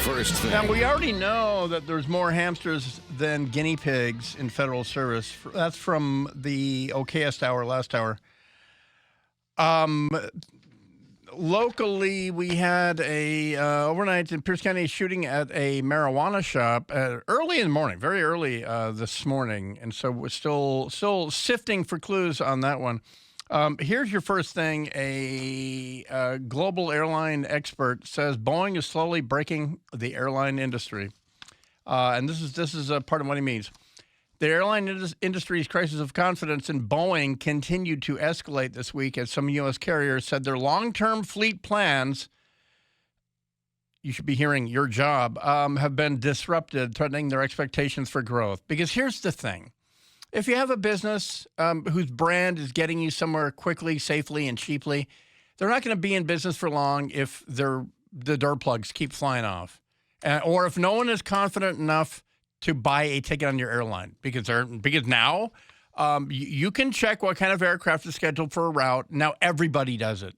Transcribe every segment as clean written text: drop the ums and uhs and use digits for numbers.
First thing. Now, we already know that there's more hamsters than guinea pigs in federal service. That's from the OKest hour, last hour. Locally, we had a overnight in Pierce County shooting at a marijuana shop early in the morning, very early this morning. And so we're still sifting for clues on that one. Here's your first thing. A global airline expert says Boeing is slowly breaking the airline industry. And this is a part of what he means. The airline industry's crisis of confidence in Boeing continued to escalate this week as some U.S. carriers said their long-term fleet plans, you should be hearing your job, have been disrupted, threatening their expectations for growth. Because here's the thing. If you have a business whose brand is getting you somewhere quickly, safely, and cheaply, they're not going to be in business for long if the door plugs keep flying off. Or if no one is confident enough to buy a ticket on your airline. Because now you can check what kind of aircraft is scheduled for a route. Now everybody does it.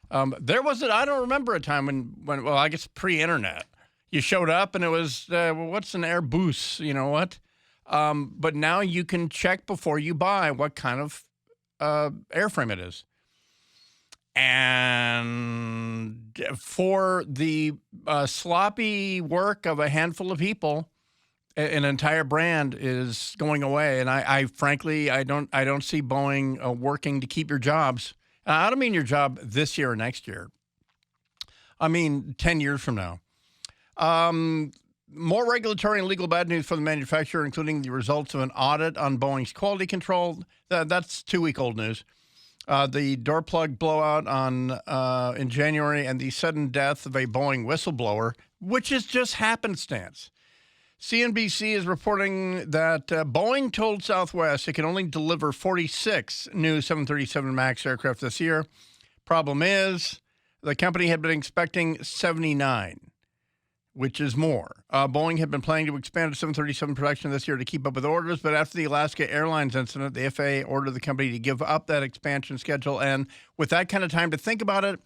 I don't remember a time when I guess pre-internet, you showed up and it was, what's an Airbus? You know what? But now you can check before you buy what kind of airframe it is. And for the sloppy work of a handful of people, an entire brand is going away. And I frankly, I don't see Boeing working to keep your jobs. I don't mean your job this year or next year. I mean 10 years from now. More regulatory and legal bad news for the manufacturer, including the results of an audit on Boeing's quality control. That's 2-week-old news. The door plug blowout in January and the sudden death of a Boeing whistleblower, which is just happenstance. CNBC is reporting that Boeing told Southwest it can only deliver 46 new 737 MAX aircraft this year. Problem is, the company had been expecting 79. Which is more. Boeing had been planning to expand its 737 production this year to keep up with orders, but after the Alaska Airlines incident, the FAA ordered the company to give up that expansion schedule. And with that kind of time to think about it,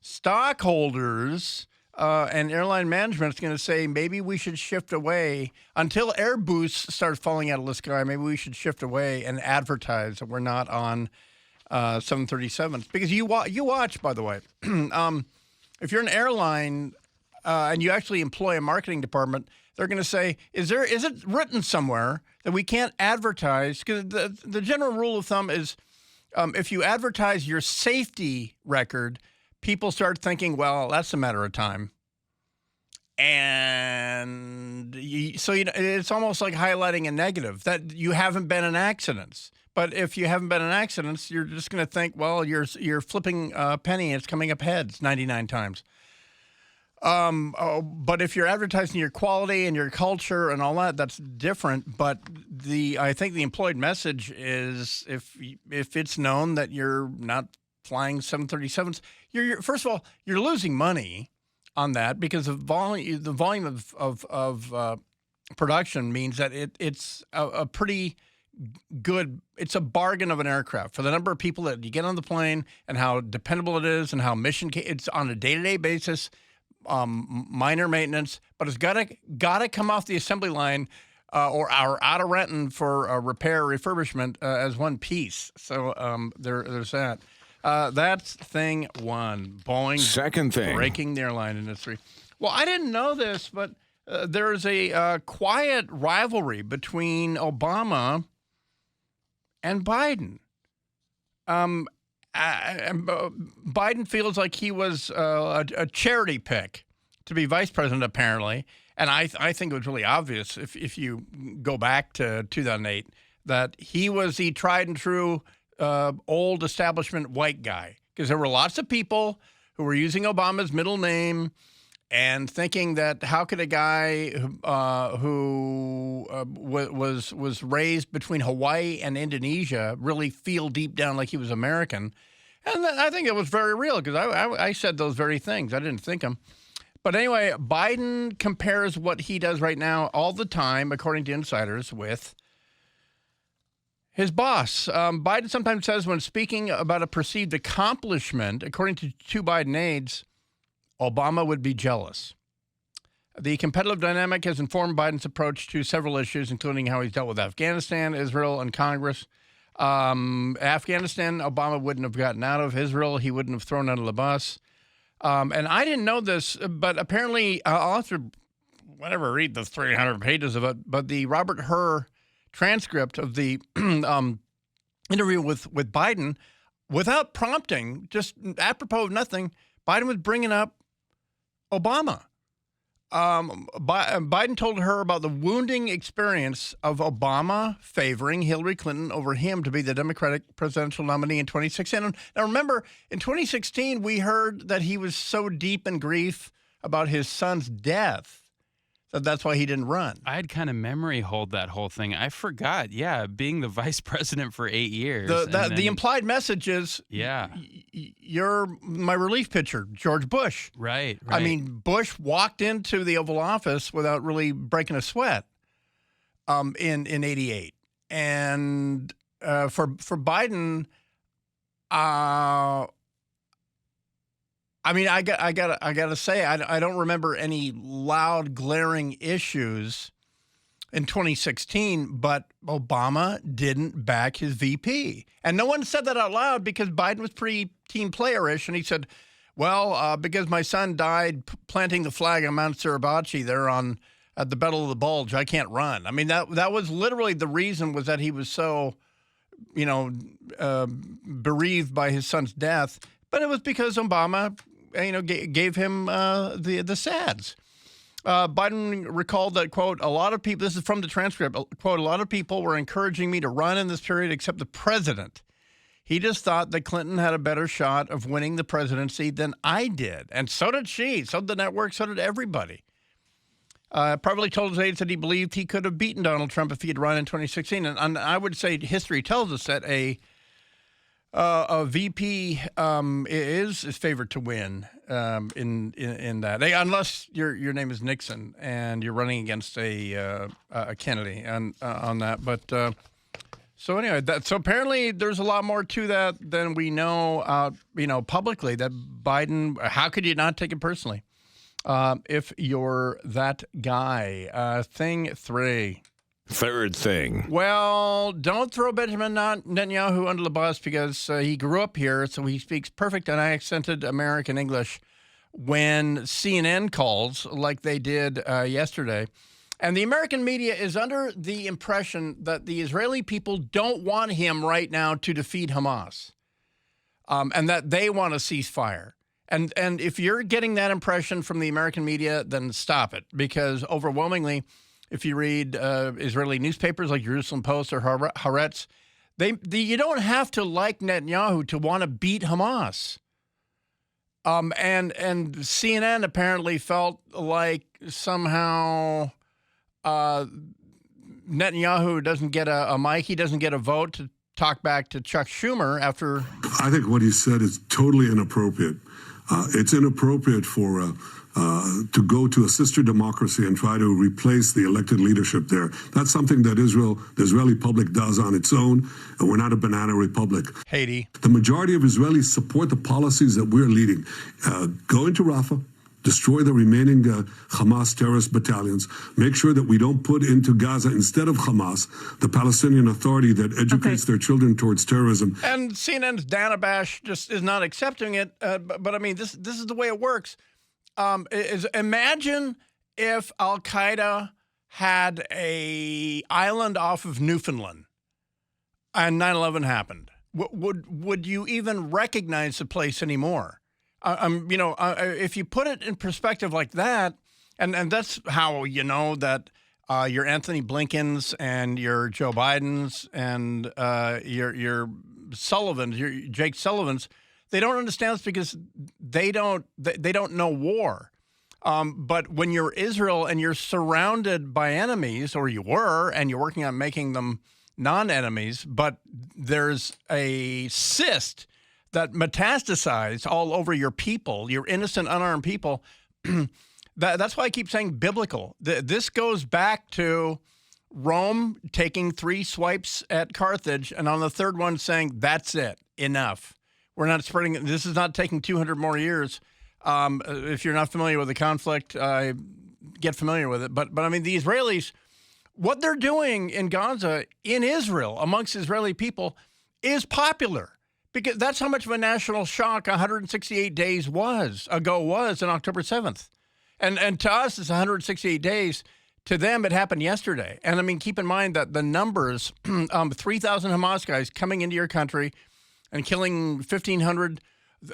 stockholders and airline management is going to say maybe we should shift away until Airbus starts falling out of the sky. Maybe we should shift away and advertise that we're not on 737s. Because you watch, by the way, if you're an airline and you actually employ a marketing department, they're going to say, is it written somewhere that we can't advertise? Because the general rule of thumb is if you advertise your safety record, people start thinking, well, that's a matter of time. And it's almost like highlighting a negative, that you haven't been in accidents. But if you haven't been in accidents, you're just going to think, well, you're flipping a penny and it's coming up heads 99 times. But if you're advertising your quality and your culture and all that, that's different. But I think the employed message is if it's known that you're not flying 737s, first of all, you're losing money on that because the volume of production means that it's a pretty good, it's a bargain of an aircraft for the number of people that you get on the plane and how dependable it is and how it's on a day-to-day basis. Minor maintenance, but it's gotta come off the assembly line or out of Renton for repair or refurbishment as one piece. So there's that. That's thing one. Boeing. Second thing. Breaking the airline industry. Well, I didn't know this, but there's a quiet rivalry between Obama and Biden. Biden feels like he was a charity pick to be vice president, apparently. And I think it was really obvious if you go back to 2008 that he was the tried and true old establishment white guy. Because there were lots of people who were using Obama's middle name and thinking that how could a guy who was raised between Hawaii and Indonesia really feel deep down like he was American? And I think it was very real because I said those very things. I didn't think them. But anyway, Biden compares what he does right now all the time, according to insiders, with his boss. Biden sometimes says when speaking about a perceived accomplishment, according to two Biden aides, Obama would be jealous. The competitive dynamic has informed Biden's approach to several issues, including how he's dealt with Afghanistan, Israel, and Congress. Afghanistan, Obama wouldn't have gotten out of. Israel, he wouldn't have thrown under the bus. And I didn't know this, but apparently I'll have to, read the 300 pages of it. But the Robert Hur transcript of the interview with Biden, without prompting, just apropos of nothing, Biden was bringing up Obama. Biden told her about the wounding experience of Obama favoring Hillary Clinton over him to be the Democratic presidential nominee in 2016. Now, remember, in 2016, we heard that he was so deep in grief about his son's death that that's why he didn't run. I had kind of memory hold that whole thing. I forgot, being the vice president for 8 years. The implied message is, you're my relief pitcher, George Bush. Right. I mean, Bush walked into the Oval Office without really breaking a sweat in 88. And for Biden, I mean, I gotta say, I don't remember any loud, glaring issues in 2016, but Obama didn't back his VP. And no one said that out loud because Biden was pretty team player-ish, and he said, well, because my son died planting the flag on Mount Suribachi there at the Battle of the Bulge, I can't run. I mean, that was literally the reason, was that he was so, bereaved by his son's death. But it was because Obama, gave him the SADs. Biden recalled that, quote, a lot of people, this is from the transcript, quote, a lot of people were encouraging me to run in this period except the president. He just thought that Clinton had a better shot of winning the presidency than I did. And so did she. So did the network. So did everybody. Probably told his aides that he believed he could have beaten Donald Trump if he had run in 2016. And I would say history tells us that a VP is favored to win in that, unless your name is Nixon and you're running against a Kennedy on that. But so anyway, so apparently there's a lot more to that than we know. Publicly, that Biden. How could you not take it personally if you're that guy? Thing 3. Third thing. Well, don't throw Benjamin Netanyahu under the bus because he grew up here, so he speaks perfect unaccented American English when CNN calls, like they did yesterday. And the American media is under the impression that the Israeli people don't want him right now to defeat Hamas, and that they want a ceasefire. And if you're getting that impression from the American media, then stop it, because overwhelmingly, if you read Israeli newspapers like Jerusalem Post or Haaretz, you don't have to like Netanyahu to want to beat Hamas. And CNN apparently felt like somehow Netanyahu doesn't get a mic, he doesn't get a vote to talk back to Chuck Schumer after. I think what he said is totally inappropriate. It's inappropriate for to go to a sister democracy and try to replace the elected leadership there. That's something that the Israeli public does on its own, and we're not a banana republic. Haiti. The majority of Israelis support the policies that we're leading. Go into Rafah, destroy the remaining Hamas terrorist battalions, make sure that we don't put into Gaza, instead of Hamas, the Palestinian Authority that educates their children towards terrorism. And CNN's Danabash just is not accepting it. But I mean, this is the way it works. Imagine if Al-Qaeda had a island off of Newfoundland and 9/11 happened. Would you even recognize the place anymore? If you put it in perspective like that, and that's how you know that your Anthony Blinkens and your Joe Bidens and your Sullivans, your Jake Sullivans, they don't understand this because they don't know war. But when you're Israel and you're surrounded by enemies, or you were, and you're working on making them non-enemies, but there's a cyst that metastasized all over your people, your innocent, unarmed people. That's why I keep saying biblical. This goes back to Rome taking 3 swipes at Carthage, and on the third one saying, that's it, enough. We're not spreading it. This is not taking 200 more years. If you're not familiar with the conflict, I get familiar with it. But I mean, the Israelis, what they're doing in Gaza, in Israel, amongst Israeli people, is popular. Because that's how much of a national shock 168 days ago was on October 7th. And to us, it's 168 days. To them, it happened yesterday. And I mean, keep in mind that the numbers, 3,000 Hamas guys coming into your country and killing 1,500,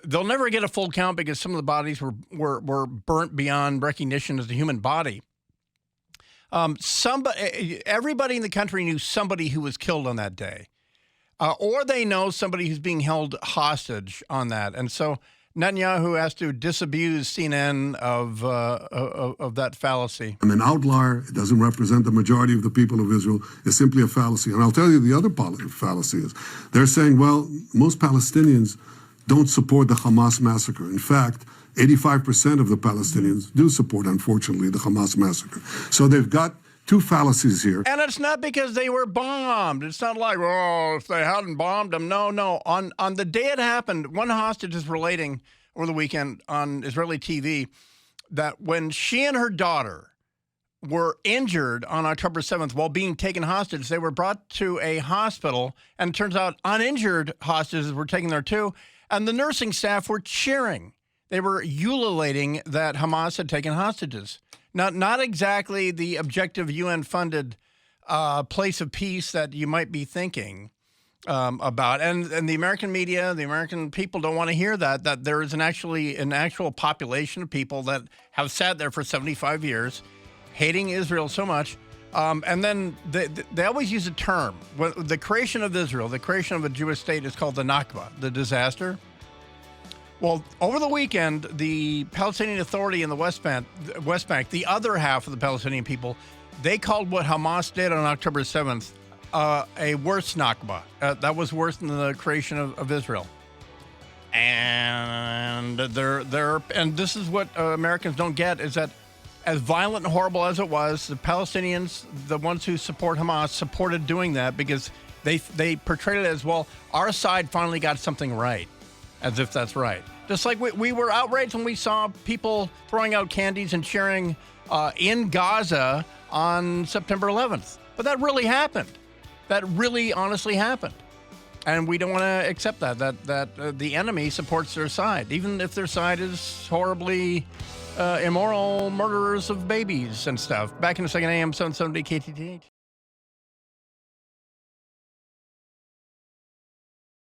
they'll never get a full count because some of the bodies were burnt beyond recognition as a human body. Everybody in the country knew somebody who was killed on that day. Or they know somebody who's being held hostage on that. And so Netanyahu has to disabuse CNN of that fallacy. I'm an outlier. It doesn't represent the majority of the people of Israel. It's simply a fallacy. And I'll tell you the other fallacy is they're saying, well, most Palestinians don't support the Hamas massacre. In fact, 85% of the Palestinians do support, unfortunately, the Hamas massacre. So they've got two fallacies here. And it's not because they were bombed. It's not like, oh, if they hadn't bombed them. No. On the day it happened, one hostage is relating over the weekend on Israeli TV that when she and her daughter were injured on October 7th while being taken hostage, they were brought to a hospital, and it turns out uninjured hostages were taken there too, and the nursing staff were cheering. They were ululating that Hamas had taken hostages. Not exactly the objective UN-funded place of peace that you might be thinking about. And the American media, the American people don't want to hear that there is an actual population of people that have sat there for 75 years, hating Israel so much. And then they always use a term. The creation of Israel, the creation of a Jewish state is called the Nakba, the disaster. Well, over the weekend, the Palestinian Authority in the West Bank, the other half of the Palestinian people, they called what Hamas did on October 7th a worse Nakba. That was worse than the creation of Israel. And this is what Americans don't get, is that as violent and horrible as it was, the Palestinians, the ones who support Hamas, supported doing that because they portrayed it as, well, our side finally got something right. As if that's right. Just like we were outraged when we saw people throwing out candies and cheering in Gaza on September 11th. But that really happened. That really honestly happened. And we don't want to accept that the enemy supports their side, even if their side is horribly immoral murderers of babies and stuff. Back in a second, AM 770 KTTH.